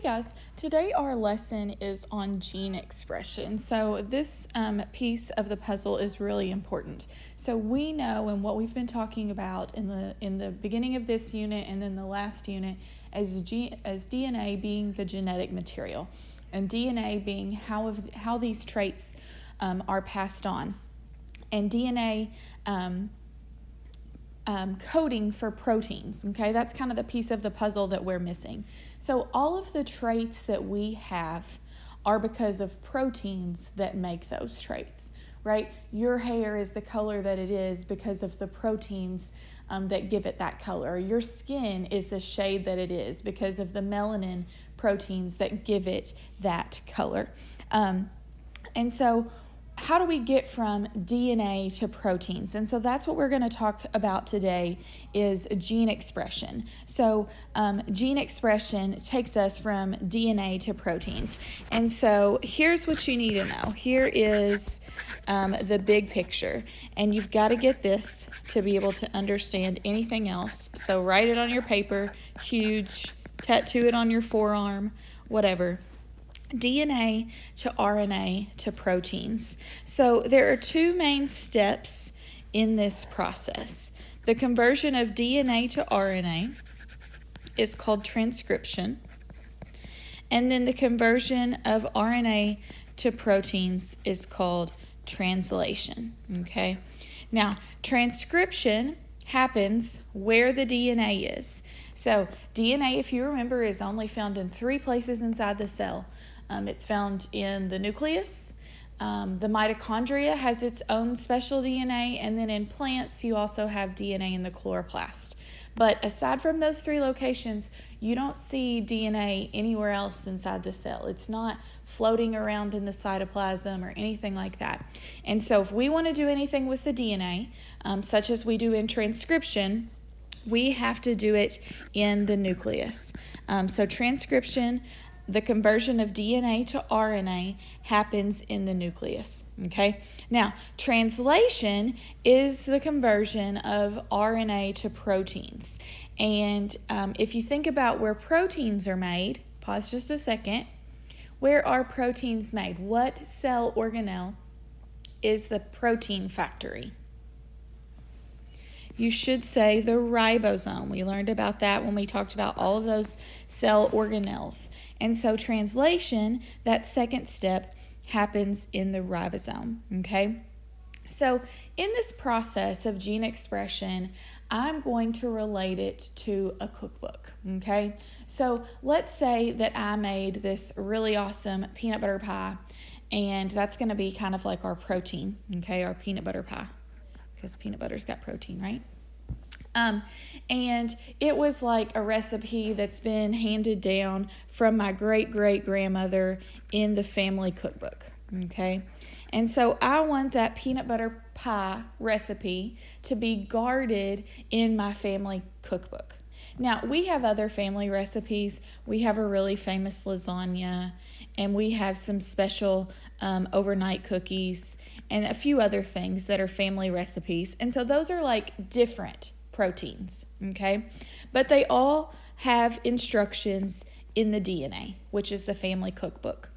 Hey guys, today our lesson is on gene expression. So this piece of the puzzle is really important. So we know, and what we've been talking about in the beginning of this unit and then the last unit, as DNA being the genetic material, and DNA being how these traits are passed on, and DNA. Coding for proteins, okay? That's kind of the piece of the puzzle that we're missing. So all of the traits that we have are because of proteins that make those traits, right? Your hair is the color that it is because of the proteins that give it that color. Your skin is the shade that it is because of the melanin proteins that give it that color. And so how do we get from DNA to proteins? And so that's what we're going to talk about today is gene expression. So gene expression takes us from DNA to proteins. And so here's what you need to know. Here is the big picture. And you've got to get this to be able to understand anything else. So write it on your paper, huge, tattoo it on your forearm, whatever. DNA to RNA to proteins. So there are two main steps in this process. The conversion of DNA to RNA is called transcription, and then the conversion of RNA to proteins is called translation. Okay? Now, transcription happens where the DNA is. So DNA, if you remember, is only found in 3 places inside the cell. It's found in the nucleus. The mitochondria has its own special DNA, and then in plants you also have DNA in the chloroplast. But aside from those 3 locations, you don't see DNA anywhere else inside the cell. It's not floating around in the cytoplasm or anything like that. And so if we want to do anything with the DNA, such as we do in transcription, we have to do it in the nucleus. So transcription, the conversion of DNA to RNA, happens in the nucleus, okay? Now, translation is the conversion of RNA to proteins. And if you think about where proteins are made, pause just a second, where are proteins made? What cell organelle is the protein factory? You should say the ribosome. We learned about that when we talked about all of those cell organelles. And so translation, that second step, happens in the ribosome, okay? So in this process of gene expression, I'm going to relate it to a cookbook, okay? So let's say that I made this really awesome peanut butter pie, and that's going to be kind of like our protein, okay, our peanut butter pie, because peanut butter's got protein, right? And it was like a recipe that's been handed down from my great-great-grandmother in the family cookbook, okay? And so I want that peanut butter pie recipe to be guarded in my family cookbook. Now, we have other family recipes. We have a really famous lasagna, and we have some special overnight cookies, and a few other things that are family recipes. And so those are like different proteins, okay? But they all have instructions in the DNA, which is the family cookbook.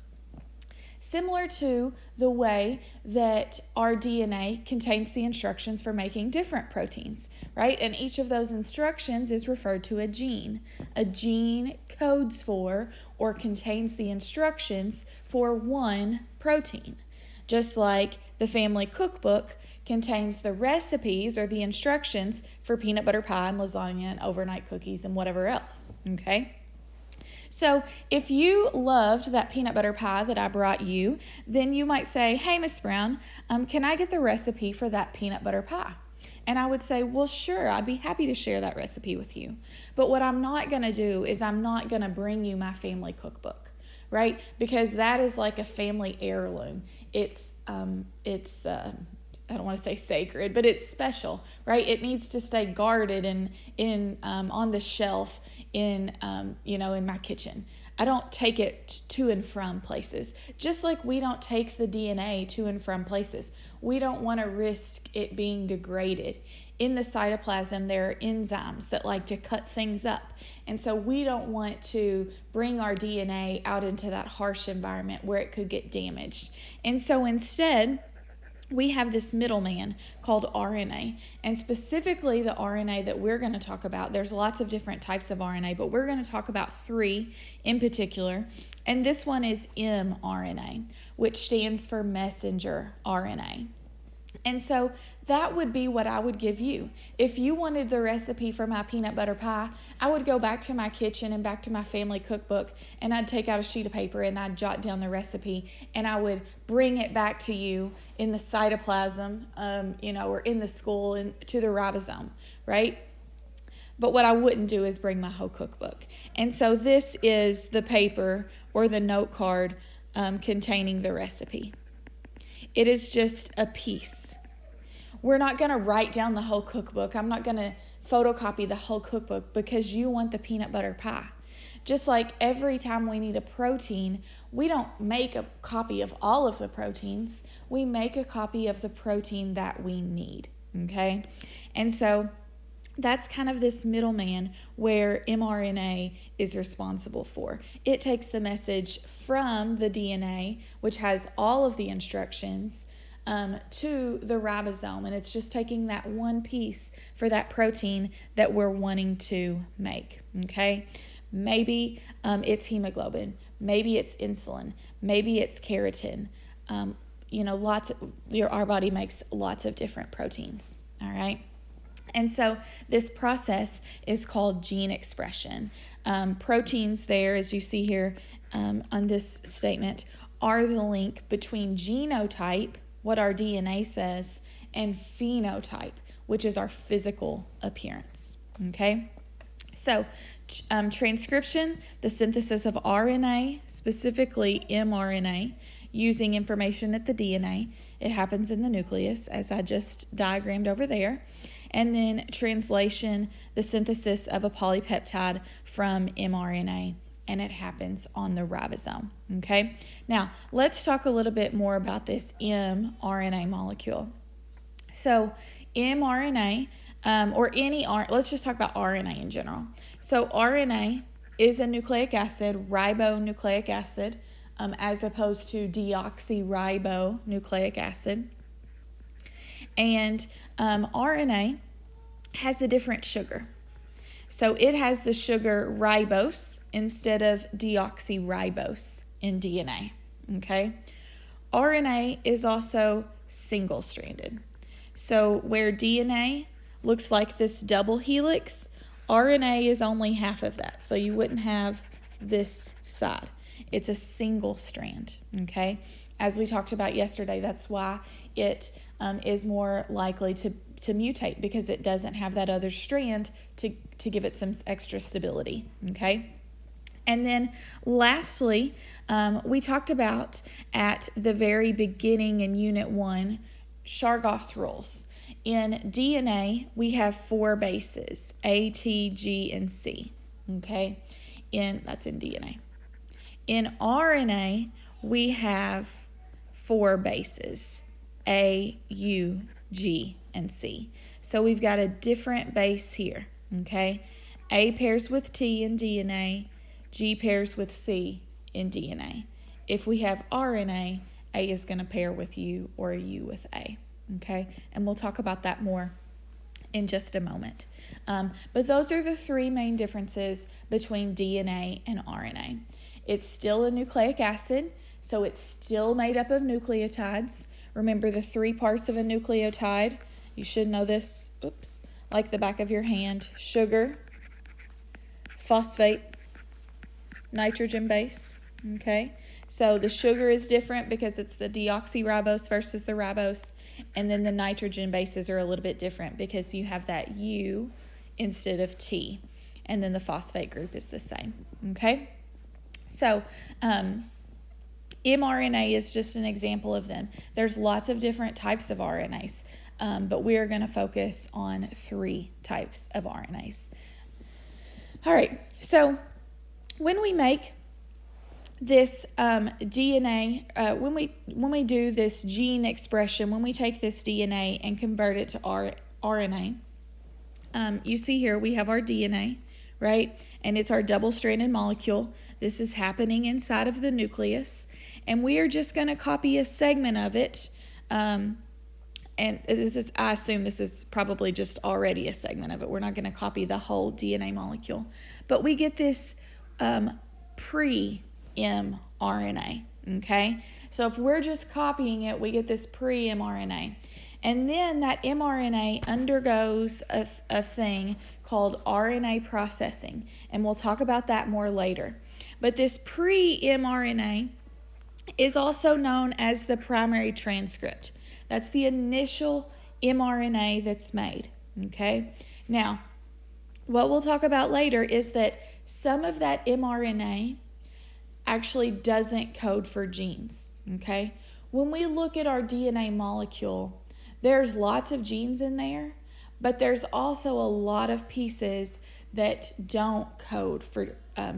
Similar to the way that our DNA contains the instructions for making different proteins, right? And each of those instructions is referred to a gene. A gene codes for or contains the instructions for one protein. Just like the family cookbook contains the recipes or the instructions for peanut butter pie and lasagna and overnight cookies and whatever else, okay? So if you loved that peanut butter pie that I brought you, then you might say, hey, Miss Brown, can I get the recipe for that peanut butter pie? And I would say, well, sure, I'd be happy to share that recipe with you. But what I'm not going to do is I'm not going to bring you my family cookbook, right? Because that is like a family heirloom. It's I don't want to say sacred, but it's special, right? It needs to stay guarded in on the shelf in my kitchen. I don't take it to and from places. Just like we don't take the DNA to and from places. We don't want to risk it being degraded in the cytoplasm, there are enzymes that like to cut things up. And so we don't want to bring our DNA out into that harsh environment where it could get damaged. And so instead, we have this middleman called RNA, and specifically the RNA that we're going to talk about. There's lots of different types of RNA, but we're going to talk about 3 in particular, and this one is mRNA, which stands for messenger RNA. And so that would be what I would give you. If you wanted the recipe for my peanut butter pie, I would go back to my kitchen and back to my family cookbook, and I'd take out a sheet of paper and I'd jot down the recipe, and I would bring it back to you in the cytoplasm, or in the skull and to the ribosome, right? But what I wouldn't do is bring my whole cookbook. And so this is the paper or the note card containing the recipe. It is just a piece. We're not going to write down the whole cookbook. I'm not going to photocopy the whole cookbook because you want the peanut butter pie. Just like every time we need a protein, we don't make a copy of all of the proteins. We make a copy of the protein that we need, okay? And so that's kind of this middleman where mRNA is responsible for. It takes the message from the DNA, which has all of the instructions, to the ribosome, and it's just taking that one piece for that protein that we're wanting to make, okay? Maybe it's hemoglobin, maybe it's insulin, maybe it's keratin. Our body makes lots of different proteins, all right? And so this process is called gene expression. Proteins there, as you see here on this statement, are the link between genotype, what our DNA says, and phenotype, which is our physical appearance. Okay? So transcription, the synthesis of RNA, specifically mRNA, using information at the DNA. It happens in the nucleus, as I just diagrammed over there. And then translation, the synthesis of a polypeptide from mRNA, and it happens on the ribosome, okay? Now, let's talk a little bit more about this mRNA molecule. So, mRNA, let's just talk about RNA in general. So, RNA is a nucleic acid, ribonucleic acid, as opposed to deoxyribonucleic acid. And RNA has a different sugar. So it has the sugar ribose instead of deoxyribose in DNA, okay? RNA is also single-stranded. So where DNA looks like this double helix, RNA is only half of that. So you wouldn't have this side. It's a single strand, okay? As we talked about yesterday, that's why it is more likely to mutate, because it doesn't have that other strand to give it some extra stability, okay? And then lastly, we talked about at the very beginning in Unit 1, Chargaff's rules. In DNA, we have 4 bases, A, T, G, and C, okay? That's in DNA. In RNA, we have 4 bases, A, U, G, and C. So we've got a different base here, okay? A pairs with T in DNA, G pairs with C in DNA. If we have RNA, A is going to pair with U or U with A, okay? And we'll talk about that more in just a moment. But those are the 3 main differences between DNA and RNA. It's still a nucleic acid, so it's still made up of nucleotides. Remember the 3 parts of a nucleotide. You should know this, like the back of your hand. Sugar, phosphate, nitrogen base, okay? So the sugar is different because it's the deoxyribose versus the ribose, and then the nitrogen bases are a little bit different because you have that U instead of T, and then the phosphate group is the same, okay? So mRNA is just an example of them. There's lots of different types of RNAs, but we are going to focus on 3 types of RNAs. All right, so when we make this DNA, when we do this gene expression, when we take this DNA and convert it to RNA, you see here we have our DNA, right? And it's our double-stranded molecule. This is happening inside of the nucleus. And we are just going to copy a segment of it. And I assume this is probably just already a segment of it. We're not going to copy the whole DNA molecule. But we get this pre-mRNA, okay? So if we're just copying it, we get this pre-mRNA. And then that mRNA undergoes a thing called RNA processing. And we'll talk about that more later. But this pre-mRNA is also known as the primary transcript. That's the initial mRNA that's made, okay? Now, what we'll talk about later is that some of that mRNA actually doesn't code for genes, okay? When we look at our DNA molecule, there's lots of genes in there, but there's also a lot of pieces that don't code for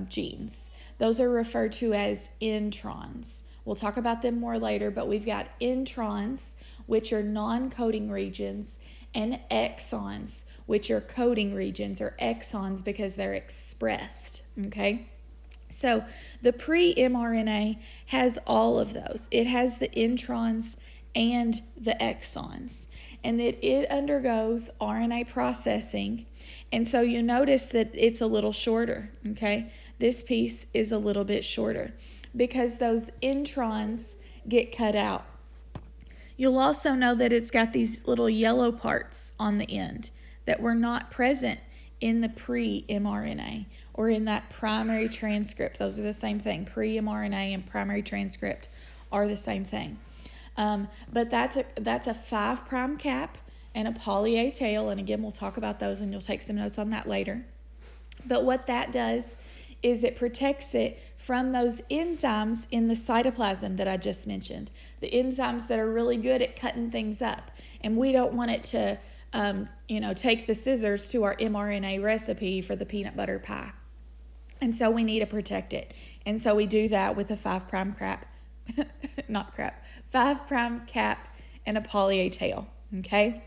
genes. Those are referred to as introns. We'll talk about them more later, but we've got introns, which are non-coding regions, and exons, which are coding regions, or exons because they're expressed, okay? So the pre-mRNA has all of those. It has the introns and the exons, and that it undergoes RNA processing. And so you notice that it's a little shorter, okay? This piece is a little bit shorter because those introns get cut out. You'll also know that it's got these little yellow parts on the end that were not present in the pre-mRNA or in that primary transcript. Those are the same thing. Pre-mRNA and primary transcript are the same thing. But that's a 5' cap and a poly A tail. And again, we'll talk about those and you'll take some notes on that later. But what that does is it protects it from those enzymes in the cytoplasm that I just mentioned. The enzymes that are really good at cutting things up. And we don't want it to, take the scissors to our mRNA recipe for the peanut butter pie. And so we need to protect it. And so we do that with a 5' cap, 5' cap and a poly A tail, okay?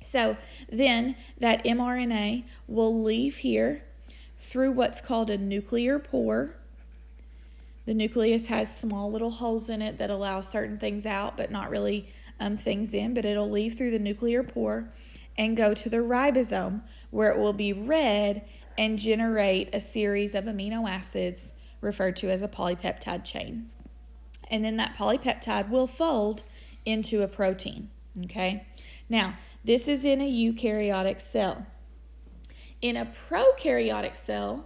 So then that mRNA will leave here through what's called a nuclear pore. The nucleus has small little holes in it that allow certain things out, but not really things in, but it'll leave through the nuclear pore and go to the ribosome, where it will be read and generate a series of amino acids referred to as a polypeptide chain. And then that polypeptide will fold into a protein, okay? Now, this is in a eukaryotic cell. In a prokaryotic cell,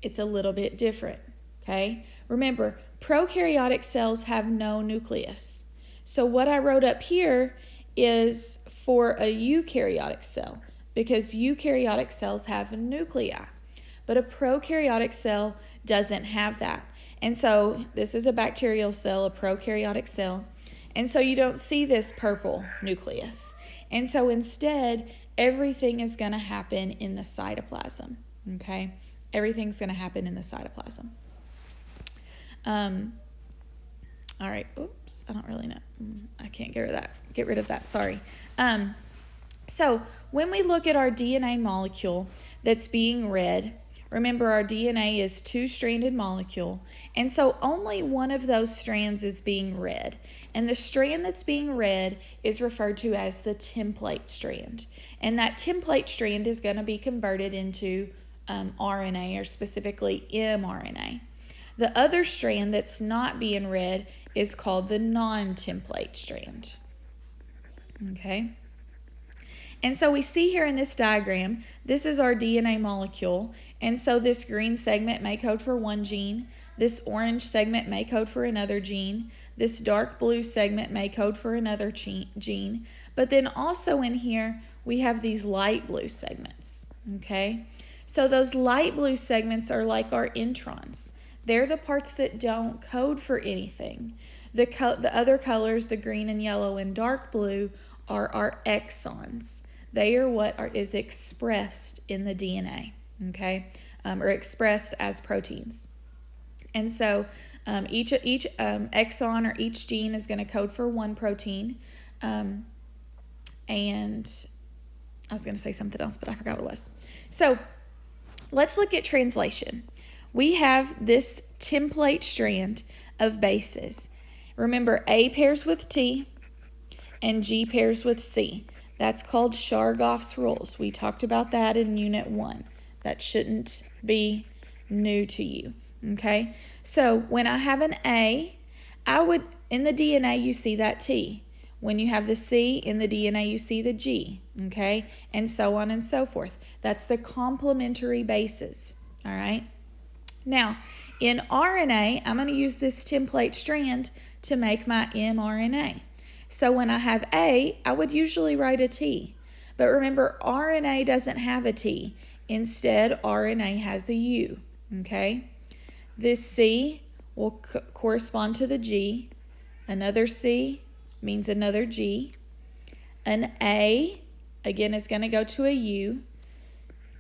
it's a little bit different, okay? Remember, prokaryotic cells have no nucleus. So what I wrote up here is for a eukaryotic cell, because eukaryotic cells have nuclei, but a prokaryotic cell doesn't have that. And so this is a bacterial cell, a prokaryotic cell, and so you don't see this purple nucleus. And so instead, everything is going to happen in the cytoplasm, okay? Everything's going to happen in the cytoplasm. All right, oops, I don't really know. I can't get rid of that, sorry. So when we look at our DNA molecule that's being read, remember our DNA is two-stranded molecule, and so only one of those strands is being read. And the strand that's being read is referred to as the template strand. And that template strand is going to be converted into RNA, or specifically mRNA. The other strand that's not being read is called the non-template strand. Okay? And so we see here in this diagram, this is our DNA molecule. And so this green segment may code for one gene. This orange segment may code for another gene. This dark blue segment may code for another gene. But then also in here, we have these light blue segments. Okay? So those light blue segments are like our introns. They're the parts that don't code for anything. The other colors, the green and yellow and dark blue, are our exons. They are what is expressed in the DNA, okay, or expressed as proteins. And so each exon or each gene is going to code for one protein, and I was going to say something else, but I forgot what it was. So let's look at translation. We have this template strand of bases. Remember, A pairs with T and G pairs with C. That's called Chargaff's rules. We talked about that in Unit 1. That shouldn't be new to you, okay? So when I have an A, in the DNA, you see that T. When you have the C, in the DNA, you see the G, okay? And so on and so forth. That's the complementary bases, all right? Now, in RNA, I'm going to use this template strand to make my mRNA. So when I have A, I would usually write a T. But remember, RNA doesn't have a T. Instead, RNA has a U, okay? This C will correspond to the G. Another C means another G. An A, again, is going to go to a U.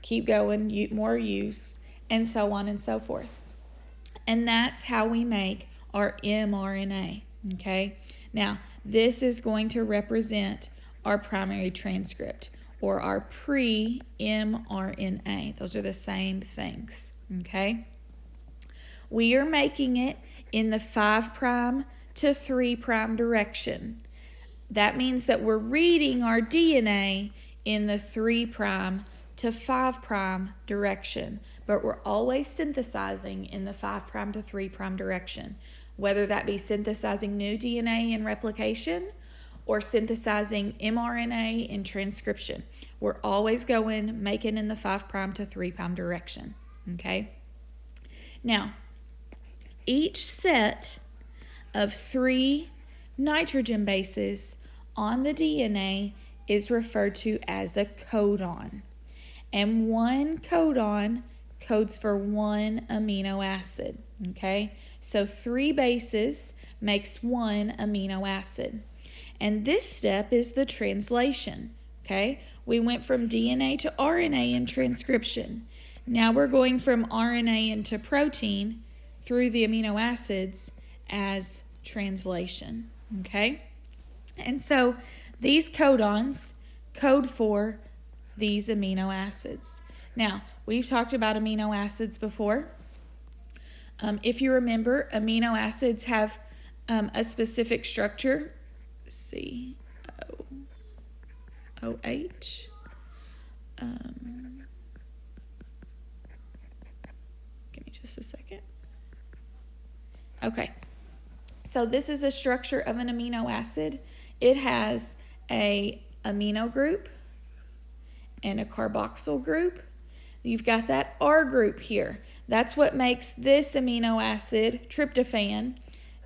Keep going, more U's, and so on and so forth. And that's how we make our mRNA, okay? Now, this is going to represent our primary transcript, or our pre-mRNA. Those are the same things, okay? We are making it in the 5' to 3' direction. That means that we're reading our DNA in the 3' to 5' direction, but we're always synthesizing in the 5' to 3' direction, whether that be synthesizing new DNA in replication or synthesizing mRNA in transcription. We're always making in the 5' to 3' direction, okay? Now, each set of 3 nitrogen bases on the DNA is referred to as a codon. And one codon codes for one amino acid, okay? So 3 bases makes 1 amino acid. And this step is the translation, okay? We went from DNA to RNA in transcription. Now we're going from RNA into protein through the amino acids as translation, okay? And so these codons code for these amino acids. Now, we've talked about amino acids before. If you remember, amino acids have a specific structure. C-O-O-H. Give me just a second. Okay. So this is a structure of an amino acid. It has a amino group and a carboxyl group. You've got that R group here. That's what makes this amino acid, tryptophan,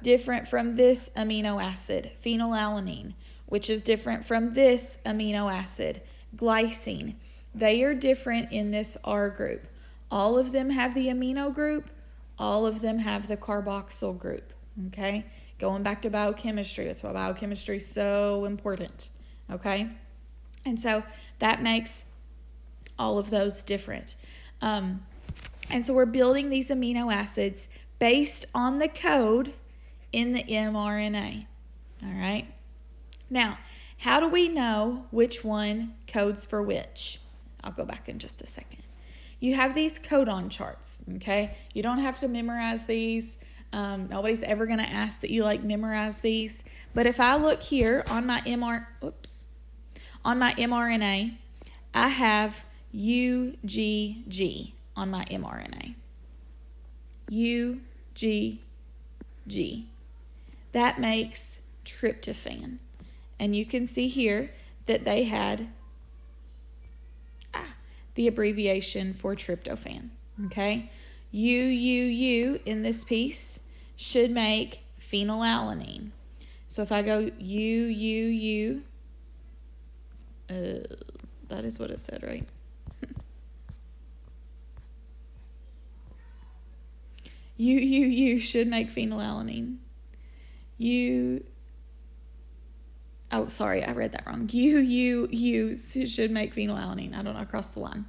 different from this amino acid, phenylalanine, which is different from this amino acid, glycine. They are different in this R group. All of them have the amino group. All of them have the carboxyl group, okay? Going back to biochemistry, that's why biochemistry is so important, okay? And so that makes all of those different. And so we're building these amino acids based on the code in the mRNA, all right? Now, how do we know which one codes for which? I'll go back in just a second. You have these codon charts, okay? You don't have to memorize these. Nobody's ever going to ask that you memorize these. But if I look here on my mRNA, I have UGG on my mRNA. UGG. That makes tryptophan. And you can see here that they had the abbreviation for tryptophan, okay? UUU in this piece should make phenylalanine. So if I go UUU, that is what it said, right? UUU should make phenylalanine. Oh, sorry, I read that wrong. UUU should make phenylalanine. I don't know, across the line.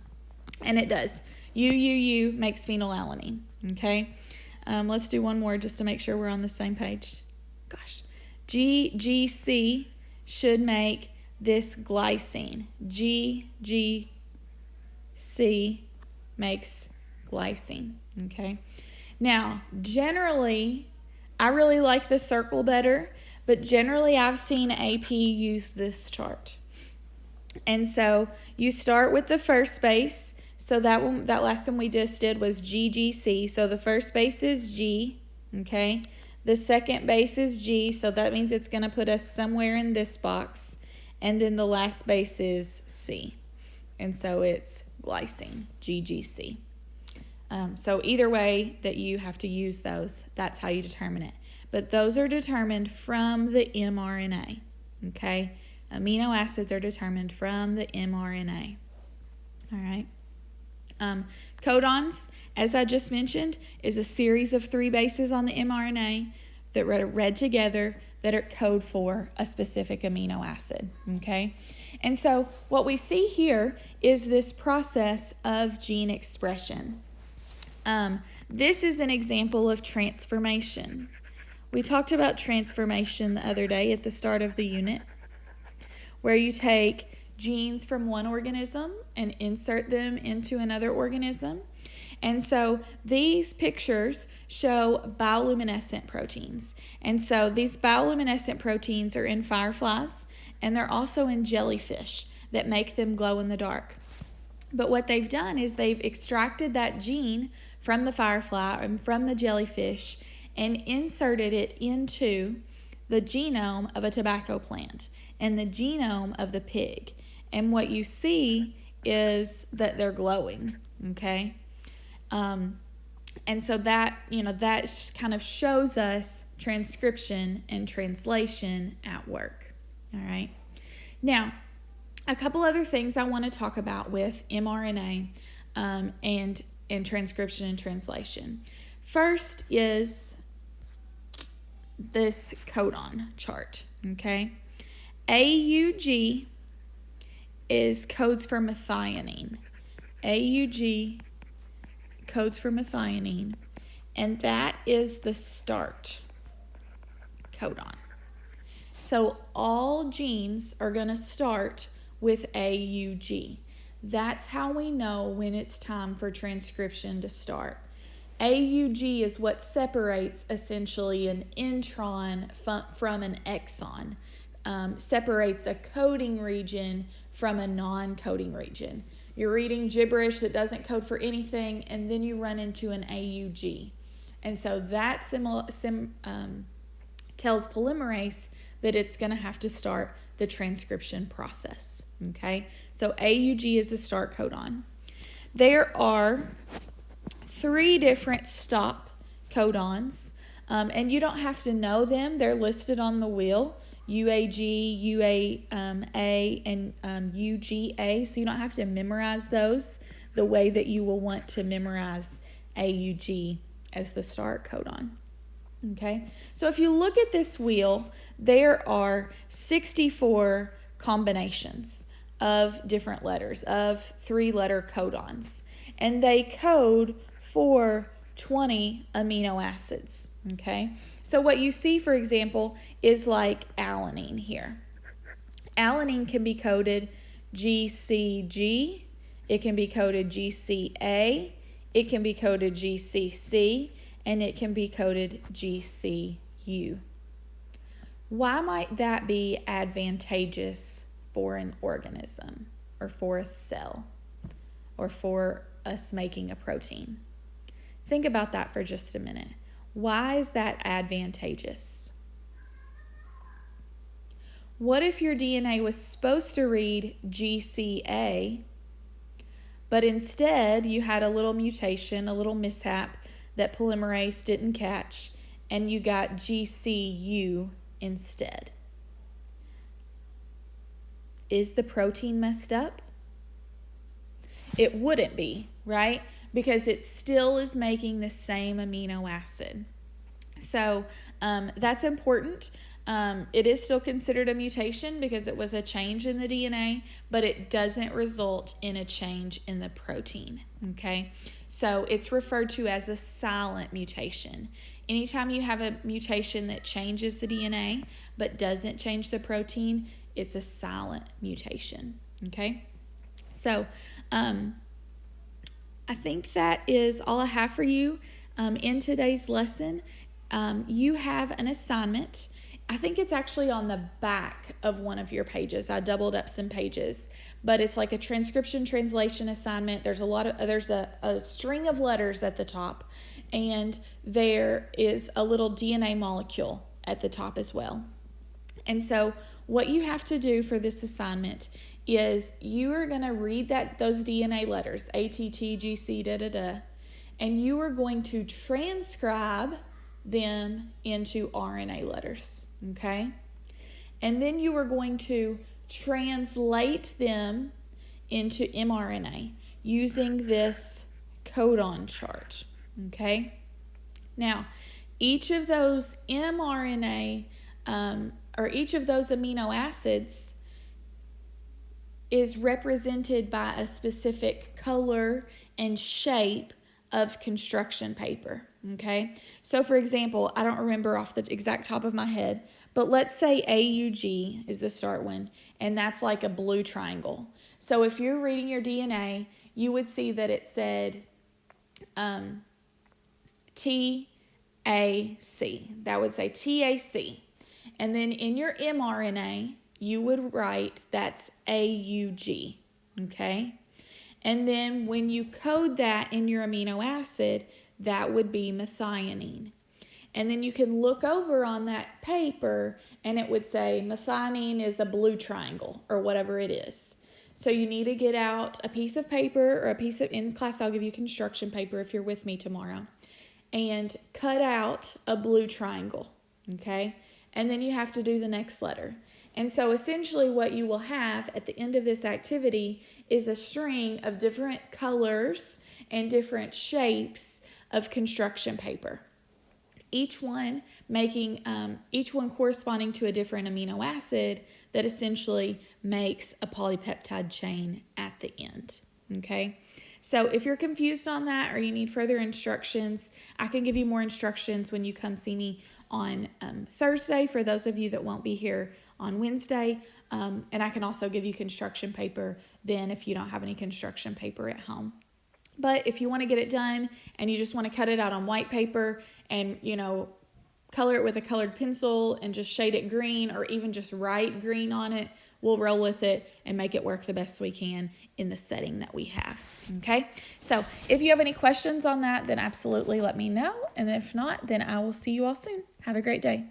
And it does. UUU makes phenylalanine, okay? Let's do one more just to make sure we're on the same page. Gosh. GGC should make this glycine. GGC makes glycine, okay? Now, generally, I really like the circle better, but generally I've seen AP use this chart. And so you start with the first base. So that last one we just did was GGC. So the first base is G, okay? The second base is G, so that means it's going to put us somewhere in this box. And then the last base is C. And so it's glycine, GGC. So either way that you have to use those, that's how you determine it. But those are determined from the mRNA, okay? Amino acids are determined from the mRNA, all right? Codons, as I just mentioned, is a series of 3 bases on the mRNA that are read together that are code for a specific amino acid, okay? And so what we see here is this process of gene expression. This is an example of transformation. We talked about transformation the other day at the start of the unit, where you take genes from one organism and insert them into another organism. And so these pictures show bioluminescent proteins. And so these bioluminescent proteins are in fireflies, and they're also in jellyfish that make them glow in the dark. But what they've done is they've extracted that gene from the firefly and from the jellyfish and inserted it into the genome of a tobacco plant and the genome of the pig. And what you see is that they're glowing, okay? And so that, that kind of shows us transcription and translation at work, all right? Now, a couple other things I want to talk about with mRNA and transcription and translation. First is this codon chart, okay? AUG is codes for methionine. AUG codes for methionine, and that is the start codon. So all genes are going to start with AUG. That's how we know when it's time for transcription to start. AUG is what separates essentially an intron from an exon, separates a coding region from a non-coding region. You're reading gibberish that doesn't code for anything, and then you run into an AUG. And so that tells polymerase that it's going to have to start the transcription process, okay? So AUG is a start codon. There are 3 different stop codons, and you don't have to know them. They're listed on the wheel. UAG, UAA, and UGA, so you don't have to memorize those the way that you will want to memorize AUG as the start codon. Okay, so if you look at this wheel, there are 64 combinations of different letters, of 3-letter codons, and they code for 20 amino acids, okay? So what you see, for example, is like alanine here. Alanine can be coded GCG, it can be coded GCA, it can be coded GCC, and it can be coded GCU. Why might that be advantageous for an organism, or for a cell, or for us making a protein? Think about that for just a minute. Why is that advantageous? What if your DNA was supposed to read GCA, but instead you had a little mutation, a little mishap that polymerase didn't catch, and you got GCU instead? Is the protein messed up? It wouldn't be, right? Because it still is making the same amino acid. So that's important. It is still considered a mutation because it was a change in the DNA, but it doesn't result in a change in the protein, okay? So it's referred to as a silent mutation. Anytime you have a mutation that changes the DNA but doesn't change the protein, it's a silent mutation. Okay, so I think that is all I have for you in today's lesson. You have an assignment. I think it's actually on the back of one of your pages. I doubled up some pages, but it's like a transcription translation assignment. There's a string of letters at the top, and there is a little DNA molecule at the top as well. And so what you have to do for this assignment is you are going to read those DNA letters, A, T, T, G, C, da, da, da, and you are going to transcribe them into RNA letters, okay? And then you are going to translate them into mRNA using this codon chart, okay? Now, each of those mRNA or each of those amino acids is represented by a specific color and shape of construction paper, okay? So for example, I don't remember off the exact top of my head, but let's say AUG is the start one, and that's like a blue triangle. So if you're reading your DNA, you would see that it said TAC. That would say TAC. And then in your mRNA, you would write that's AUG, okay? And then when you code that in your amino acid, that would be methionine. And then you can look over on that paper and it would say methionine is a blue triangle or whatever it is. So you need to get out a piece of paper or in class I'll give you construction paper if you're with me tomorrow, and cut out a blue triangle, okay? And then you have to do the next letter. And so essentially what you will have at the end of this activity is a string of different colors and different shapes of construction paper. Each one corresponding to a different amino acid that essentially makes a polypeptide chain at the end, okay? So if you're confused on that or you need further instructions, I can give you more instructions when you come see me on Thursday for those of you that won't be here on Wednesday. And I can also give you construction paper then if you don't have any construction paper at home. But if you want to get it done and you just want to cut it out on white paper and, color it with a colored pencil and just shade it green or even just write green on it, we'll roll with it and make it work the best we can in the setting that we have, okay? So if you have any questions on that, then absolutely let me know. And if not, then I will see you all soon. Have a great day.